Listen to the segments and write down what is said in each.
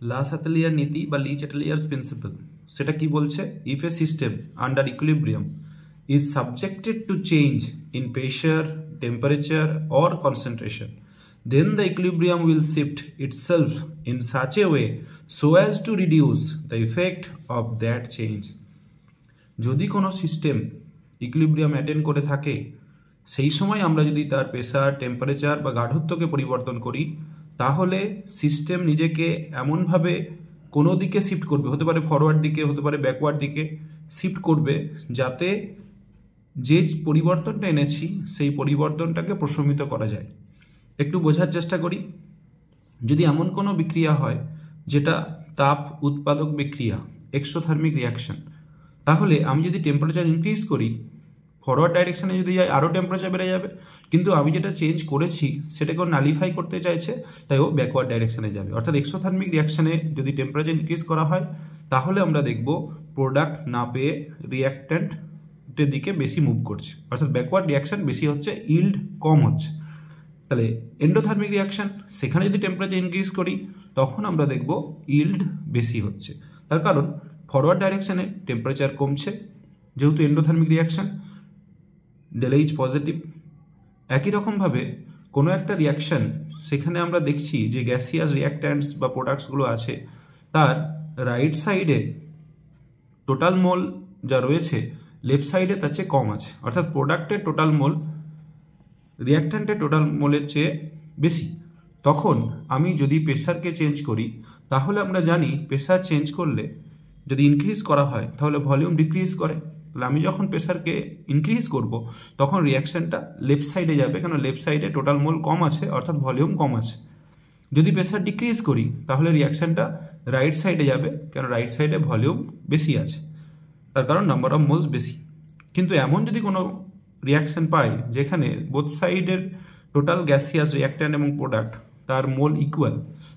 লা সাতেলিয়ার নীতি বা লি চ্যাটেলিয়ার্স প্রিন্সিপাল সেটা কি বলছে? If a system under equilibrium is subjected to change in pressure, temperature or concentration, then the equilibrium will shift itself in such a way so as to reduce the effect of that change. যদি কোনো system equilibrium attend করে থাকে সেই সময় আমরা যদি তার pressure, temperature বা গাঢ়ত্বকে পরিবর্তন করি তাহলে সিস্টেম নিজেকে এমনভাবে কোনো দিকে শিফট করবে, হতে পারে ফরওয়ার্ড দিকে, হতে পারে ব্যাকওয়ার্ড দিকে শিফট করবে যাতে যে পরিবর্তনটা এনেছি সেই পরিবর্তনটাকে প্রশমিত করা যায়। একটু বোঝার চেষ্টা করি। যদি এমন কোনো বিক্রিয়া হয় যেটা তাপ উৎপাদক বিক্রিয়া, এক্সোথার্মিক রিয়াকশন, তাহলে আমি যদি টেম্পারেচার ইনক্রিজ করি, ফরওয়ার্ড ডাইরেকশনে যদি যাই আরও টেম্পারেচার বেড়ে যাবে, কিন্তু আমি যেটা চেঞ্জ করেছি সেটাকেও নালিফাই করতে চাইছে, তাই ও ব্যাকওয়ার্ড ডাইরেকশনে যাবে। অর্থাৎ এক্সোথার্মিক রিয়াকশনে যদি টেম্পারেচার ইনক্রিজ করা হয় তাহলে আমরা দেখব প্রোডাক্ট না পেয়ে রিয়াক্ট্যান্ট দিকে বেশি মুভ করছে, অর্থাৎ ব্যাকওয়ার্ড রিয়াকশন বেশি হচ্ছে, ইল্ড কম হচ্ছে। তাহলে এন্ডোথার্মিক রিয়াকশন, সেখানে যদি টেম্পারেচার ইনক্রিজ করি তখন আমরা দেখব ইল্ড বেশি হচ্ছে। তার কারণ ফরওয়ার্ড ডাইরেকশনে টেম্পারেচার কমছে যেহেতু এন্ডোথার্মিক রিয়াকশন, ডেলএইচ পজিটিভ। একই রকমভাবে কোনো একটা রিয়াকশন সেখানে আমরা দেখছি যে গ্যাসিয়াস রিয়াক্ট্যান্টস বা প্রোডাক্টসগুলো আছে তার রাইট সাইডে টোটাল মোল যা রয়েছে লেফট সাইডে তার চেয়ে কম আছে, অর্থাৎ প্রোডাক্টের টোটাল মোল রিয়াক্ট্যান্টের টোটাল মোলের চেয়ে বেশি। তখন আমি যদি প্রেসারকে চেঞ্জ করি তাহলে আমরা জানি প্রেসার চেঞ্জ করলে যদি ইনক্রিজ করা হয় তাহলে ভলিউম ডিক্রিজ করে। তাহলে আমি যখন প্রেসারকে ইনক্রিজ করব তখন রিয়াকশানটা লেফট সাইডে যাবে, কেন লেফট সাইডে টোটাল মোল কম আছে অর্থাৎ ভলিউম কম আছে। যদি প্রেসার ডিক্রিজ করি তাহলে রিয়াকশানটা রাইট সাইডে যাবে, কেন রাইট সাইডে ভলিউম বেশি আছে, তার কারণ নাম্বার অফ মোলস বেশি। কিন্তু এমন যদি কোনো রিয়াকশান পাই যেখানে বোথ সাইডের টোটাল গ্যাসিয়াস রিয়াক্ট্যান্ট এবং প্রোডাক্ট তার মোল ইকুয়াল,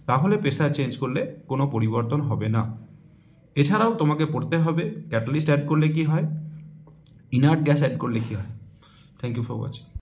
তাহলে প্রেসার চেঞ্জ করলে কোনো পরিবর্তন হবে না। এছাড়াও তোমাকে পড়তে হবে ক্যাটালিস্ট অ্যাড করলে কি হয়, ইনার্ট গ্যাস অ্যাড করলে কি হয়। Thank you for watching.